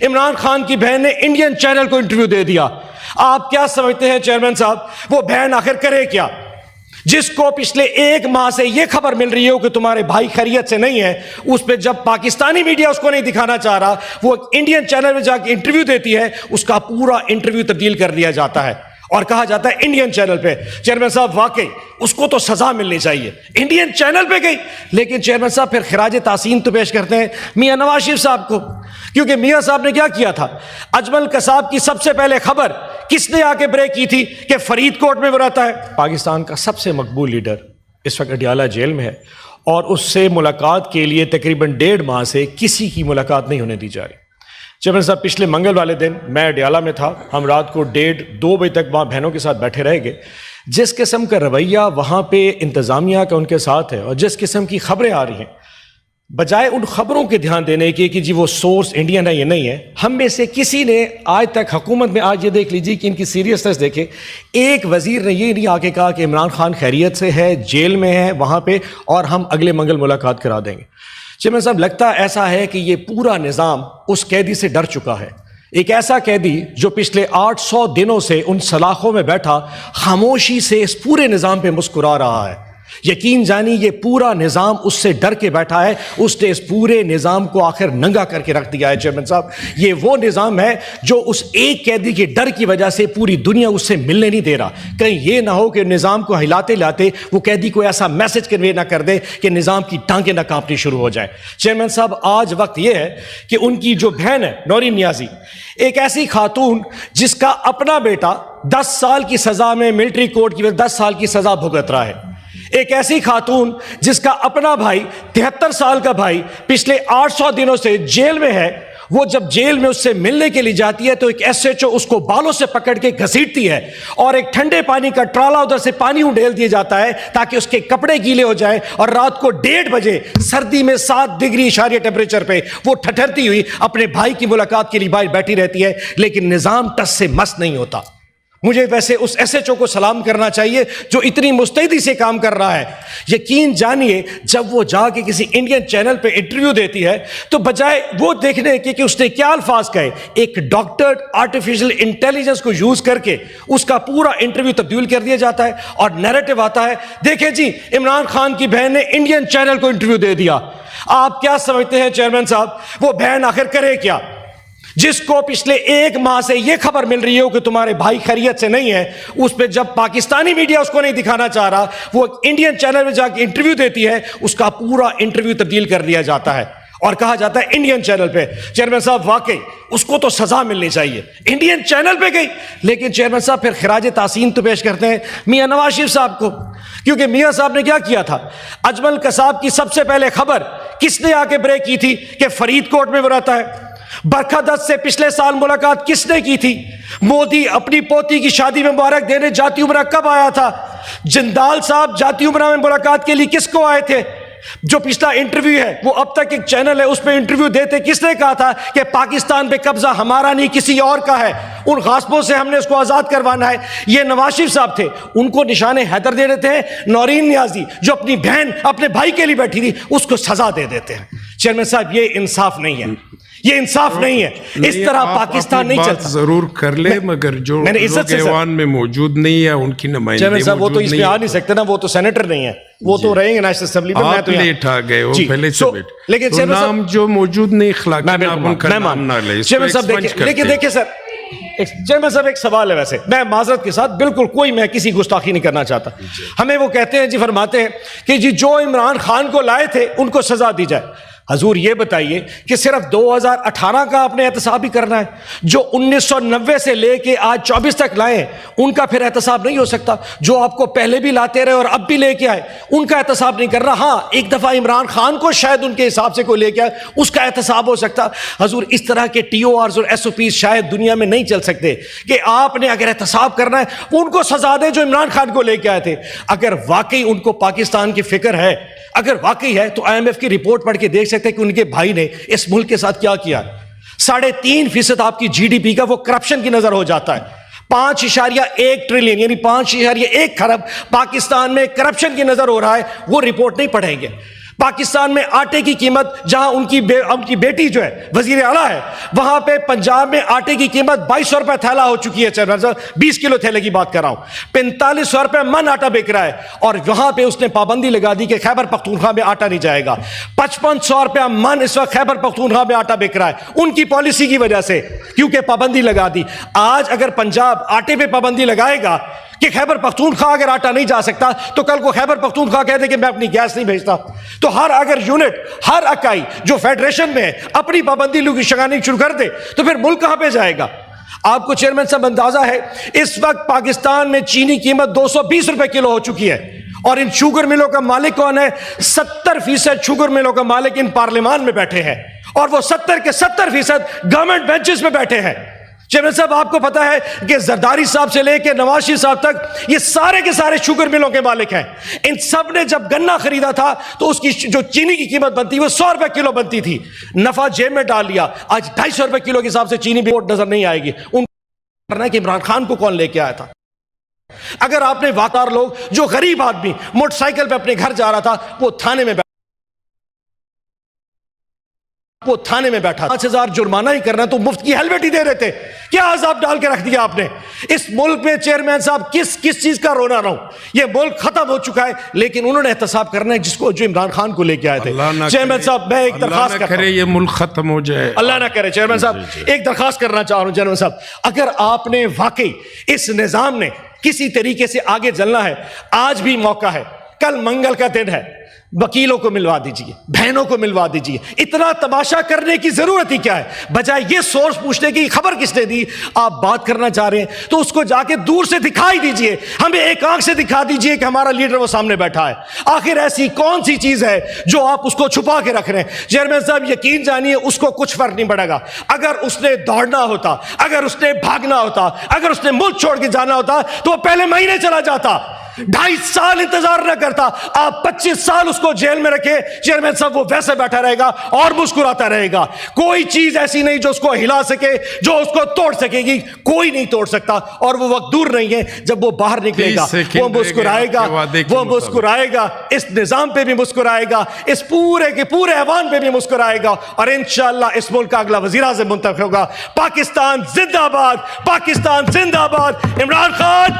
عمران خان کی بہن نے انڈین چینل کو انٹرویو دے دیا. آپ کیا سمجھتے ہیں چیئرمین صاحب وہ بہن آخر کرے کیا؟ جس کو پچھلے 1 ماہ سے یہ خبر مل رہی ہو کہ تمہارے بھائی خیریت سے نہیں ہے، اس پہ جب پاکستانی میڈیا اس کو نہیں دکھانا چاہ رہا، وہ انڈین چینل میں جا کے انٹرویو دیتی ہے، اس کا پورا انٹرویو تبدیل کر دیا جاتا ہے اور کہا جاتا ہے انڈین چینل پہ. چیئرمین صاحب واقعی اس کو تو سزا ملنی چاہیے، انڈین چینل پہ گئی. لیکن چیئرمین صاحب پھر خراج تحسین تو پیش کرتے ہیں میاں نواز شریف صاحب کو، کیونکہ میاں صاحب نے کیا کیا تھا؟ اجمل قصاب کی سب سے پہلے خبر کس نے آ کے بریک کی تھی کہ فرید کوٹ میں وہ رہتا ہے. پاکستان کا سب سے مقبول لیڈر اس وقت اڈیالہ جیل میں ہے اور اس سے ملاقات کے لیے تقریباً 1.5 ماہ سے کسی کی ملاقات نہیں ہونے دی جا رہی. چیئرمین صاحب پچھلے منگل والے دن میں اڈیالہ میں تھا، ہم رات کو 1:30-2 بجے تک وہاں بہنوں کے ساتھ بیٹھے رہ گئے. جس قسم کا رویہ وہاں پہ انتظامیہ کا ان کے ساتھ ہے اور جس قسم کی خبریں آ رہی ہیں، بجائے ان خبروں کے دھیان دینے کے کہ جی وہ سورس انڈین ہے یا نہیں ہے، ہم میں سے کسی نے آج تک حکومت میں، آج یہ دیکھ لیجیے کہ ان کی سیریسنس دیکھیں، ایک وزیر نے یہ نہیں آ کے کہا کہ عمران خان خیریت سے ہے، جیل میں ہے وہاں پہ اور ہم اگلے منگل ملاقات کرا دیں گے. چیئرمین صاحب لگتا ایسا ہے کہ یہ پورا نظام اس قیدی سے ڈر چکا ہے. ایک ایسا قیدی جو پچھلے 800 دنوں سے ان سلاخوں میں بیٹھا خاموشی سے اس پورے نظام پہ مسکرا رہا ہے. یقین جانی یہ پورا نظام اس سے ڈر کے بیٹھا ہے، اس نے اس پورے نظام کو آخر ننگا کر کے رکھ دیا ہے. چیئرمین صاحب یہ وہ نظام ہے جو اس ایک قیدی کے ڈر کی وجہ سے پوری دنیا اس سے ملنے نہیں دے رہا. کہیں یہ نہ ہو کہ نظام کو ہلاتے لاتے وہ قیدی کو ایسا میسج کنوے نہ کر دے کہ نظام کی ٹانگیں نہ کانپنی شروع ہو جائیں. چیئرمین صاحب آج وقت یہ ہے کہ ان کی جو بہن ہے نورین نیازی، ایک ایسی خاتون جس کا اپنا بیٹا 10 سال کی سزا میں ملٹری کورٹ کی وجہ 10 سال کی سزا بھگت رہا ہے، ایک ایسی خاتون جس کا اپنا بھائی 73 سال کا بھائی پچھلے 800 دنوں سے جیل میں ہے، وہ جب جیل میں اس سے ملنے کے لیے جاتی ہے تو ایک SHO اس کو بالوں سے پکڑ کے گھسیٹتی ہے اور ایک ٹھنڈے پانی کا ٹرالا ادھر سے پانی اڈیل دیا جاتا ہے تاکہ اس کے کپڑے گیلے ہو جائیں، اور رات کو 1:30 بجے سردی میں 7 ڈگری اشاریہ ٹیمپریچر پہ وہ ٹھٹھرتی ہوئی اپنے بھائی کی ملاقات کے لیے باہر بیٹھی رہتی ہے. لیکن نظام ٹس سے مس نہیں ہوتا. مجھے ویسے اس SHO کو سلام کرنا چاہیے جو اتنی مستعدی سے کام کر رہا ہے. یقین جانیے جب وہ جا کے کسی انڈین چینل پہ انٹرویو دیتی ہے تو بجائے وہ دیکھنے کے کہ اس نے کیا الفاظ کہے، ایک ڈاکٹر آرٹیفیشل انٹیلیجنس کو یوز کر کے اس کا پورا انٹرویو تبدیل کر دیا جاتا ہے اور نیریٹو آتا ہے دیکھیں جی عمران خان کی بہن نے انڈین چینل کو انٹرویو دے دیا. آپ کیا سمجھتے ہیں چیئرمین صاحب وہ بہن آخر کرے کیا؟ جس کو پچھلے 1 ماہ سے یہ خبر مل رہی ہو کہ تمہارے بھائی خیریت سے نہیں ہے، اس پہ جب پاکستانی میڈیا اس کو نہیں دکھانا چاہ رہا، وہ انڈین چینل میں جا کے انٹرویو دیتی ہے، اس کا پورا انٹرویو تبدیل کر دیا جاتا ہے اور کہا جاتا ہے انڈین چینل پہ. چیئرمین صاحب واقعی اس کو تو سزا ملنی چاہیے، انڈین چینل پہ گئی. لیکن چیئرمین صاحب پھر خراج تحسین تو پیش کرتے ہیں میاں نواز شریف صاحب کو، کیونکہ میاں صاحب نے کیا کیا تھا؟ اجمل قصاب کی سب سے پہلے خبر کس نے آ کے بریک کی تھی کہ فرید کوٹ میں وہ رہتا ہے. برکھا دت سے پچھلے سال ملاقات کس نے کی تھی؟ مودی اپنی پوتی کی شادی میں مبارک دینے جاتی عمرہ کب آیا تھا؟ جندال صاحب جاتی عمرہ میں ملاقات کے لیے کس کو آئے تھے؟ جو پچھلا انٹرویو ہے وہ اب تک ایک چینل ہے اس پہ انٹرویو دیتے کس نے کہا تھا کہ پاکستان پہ قبضہ ہمارا نہیں کسی اور کا ہے، ان غاصبوں سے ہم نے اس کو آزاد کروانا ہے. یہ نواز شریف صاحب تھے، ان کو نشان حیدر دے دیتے ہیں. نورین نیازی جو اپنی بہن اپنے بھائی کے لیے بیٹھی تھی اس کو سزا دے دیتے ہیں. چیئرمین صاحب یہ انصاف نہیں ہے، یہ انصاف نہیں ہے. اس طرح پاکستان نہیں چلتا. ضرور کر لے مگر جو ایوان میں موجود نہیں ہے ان کی نمائندگی چیئرمین صاحب وہ تو اس میں آ نہیں سکتے نا، وہ تو سینیٹر نہیں ہے، وہ تو رہیں گے نیشنل اسمبلی میں. آپ لیٹ آ گئے ہو پہلے سے بیٹھ، لیکن نام جو موجود نہیں اخلاقی نام ان کا نام نہ لے. چیئرمین صاحب لیکن دیکھیں سر، چیئرمین صاحب ایک سوال ہے، ویسے میں معذرت کے ساتھ بالکل کوئی میں کسی گستاخی نہیں کرنا چاہتا. ہمیں وہ کہتے ہیں جی فرماتے ہیں کہ جی جو عمران خان کو لائے تھے ان کو سزا دی جائے. حضور یہ بتائیے کہ صرف 2018 کا آپ نے احتساب ہی کرنا ہے؟ جو 1990 سے لے کے آج 24 تک لائے ہیں ان کا پھر احتساب نہیں ہو سکتا؟ جو آپ کو پہلے بھی لاتے رہے اور اب بھی لے کے آئے ان کا احتساب نہیں کر رہا؟ ہاں ایک دفعہ عمران خان کو شاید ان کے حساب سے کوئی لے کے آئے اس کا احتساب ہو سکتا. حضور اس طرح کے TORs اور SOPs شاید دنیا میں نہیں چل سکتے کہ آپ نے اگر احتساب کرنا ہے ان کو سزا دیں جو عمران خان کو لے کے آئے تھے. اگر واقعی ان کو پاکستان کی فکر ہے، اگر واقعی ہے تو IMF کی رپورٹ پڑھ کے دیکھ سکتے ہیں کہ ان کے بھائی نے اس ملک کے ساتھ کیا کیا. 3.5% آپ کی GDP کا وہ کرپشن کی نظر ہو جاتا ہے. 5.1 ٹریلین یعنی 5.1 کھرب پاکستان میں کرپشن کی نظر ہو رہا ہے. وہ رپورٹ نہیں پڑھیں گے. پاکستان میں آٹے کی قیمت جہاں ان کی بیٹی جو ہے وزیر اعلیٰ ہے، وہاں پہ پنجاب میں آٹے کی قیمت 2200 روپے تھیلا ہو چکی ہے چیئرمین صاحب، 20 کلو تھیلے کی بات کر رہا ہوں، 4500 روپے من آٹا بک رہا ہے، اور وہاں پہ اس نے پابندی لگا دی کہ خیبر پختونخوا میں آٹا نہیں جائے گا۔ 5500 روپے من اس وقت خیبر پختونخوا میں آٹا بک رہا ہے، ان کی پالیسی کی وجہ سے، کیونکہ پابندی لگا دی۔ آج اگر پنجاب آٹے پہ پابندی لگائے گا کہ خیبر پختونخوا اگر آٹا نہیں جا سکتا، تو کل کو خیبر پختونخوا کہہ دے کہ میں اپنی گیس نہیں بھیجتا، تو ہر اگر یونٹ، ہر اکائی جو فیڈریشن میں ہے اپنی پابندی لگانی شروع کر دے تو پھر ملک کہاں پہ جائے گا؟ آپ کو چیئرمین صاحب اندازہ ہے اس وقت پاکستان میں چینی قیمت 220 روپے کلو ہو چکی ہے، اور ان شوگر ملوں کا مالک کون ہے؟ 70% شوگر ملوں کا مالک ان پارلیمان میں بیٹھے ہیں، اور وہ 70 کے 70% گورنمنٹ بینچز میں بیٹھے ہیں۔ چیئرمین صاحب آپ کو پتا ہے کہ زرداری صاحب سے لے کے نواز شریف صاحب تک یہ سارے کے سارے شوگر ملوں کے مالک ہیں۔ ان سب نے جب گنا خریدا تھا تو اس کی جو چینی کی قیمت بنتی وہ 100 روپے کلو بنتی تھی، نفع جیب میں ڈال لیا، آج 250 روپے کلو کے حساب سے چینی بھی نظر نہیں آئے گی۔ ان کرنا ہے کہ عمران خان کو کون لے کے آیا تھا؟ اگر آپ نے واقع لوگ جو غریب آدمی موٹر سائیکل پہ اپنے گھر جا رہا تھا، وہ تھانے میں بیٹھا 5000 جرمانہ ہی کرنا تو مفت کی ہیلمٹ ہی دے رہے تھے، کیا عذاب ڈال کے رکھ دیا آپ نے؟ اس ملک میں چیئرمین صاحب کس چیز کا رونا رہوں؟ یہ ملک ختم ہو چکا ہے، لیکن انہوں نے احتساب کرنا ہے جس کو جو عمران خان کو لے کے آئے تھے۔ چیئرمین صاحب میں ایک درخواست کرتا ہوں، یہ ملک ختم ہو جائے، اللہ نہ کرے۔ چیئرمین صاحب ایک درخواست کرنا چاہ رہا ہوں چیئرمین صاحب، اگر آپ نے واقعی اس نظام نے کسی طریقے سے آگے چلنا ہے، آج بھی موقع ہے، کل منگل کا دن ہے، وکیلوں کو ملوا دیجئے، بہنوں کو ملوا دیجئے، اتنا تماشا کرنے کی ضرورت ہی کیا ہے؟ بجائے یہ سورس پوچھنے کی خبر کس نے دی، آپ بات کرنا چاہ رہے ہیں تو اس کو جا کے دور سے دکھائی دیجئے، ہمیں ایک آنکھ سے دکھا دیجئے کہ ہمارا لیڈر وہ سامنے بیٹھا ہے۔ آخر ایسی کون سی چیز ہے جو آپ اس کو چھپا کے رکھ رہے ہیں؟ چیئرمین صاحب یقین جانیے اس کو کچھ فرق نہیں پڑے گا، اگر اس نے دوڑنا ہوتا، اگر اس نے بھاگنا ہوتا، اگر اس نے ملک چھوڑ کے جانا ہوتا تو وہ پہلے مہینے چلا جاتا، 2.5 سال انتظار نہ کرتا۔ آپ 25 سال اس کو جیل میں رکھے، چیئرمین صاحب وہ ویسے بیٹھا رہے گا اور مسکراتا رہے گا۔ کوئی چیز ایسی نہیں جو اس کو ہلا سکے، جو اس کو توڑ سکے گی، کوئی نہیں توڑ سکتا، اور وہ وقت دور نہیں ہے جب وہ باہر نکلے گا، وہ مسکرائے گا، وہ مسکرائے گا، اس نظام پہ بھی مسکرائے گا، اس پورے کے پورے ایوان پہ بھی مسکرائے گا، اور انشاءاللہ اس ملک کا اگلا وزیر اعظم منتخب ہوگا۔ پاکستان زندہ باد، پاکستان زندہ باد، عمران خان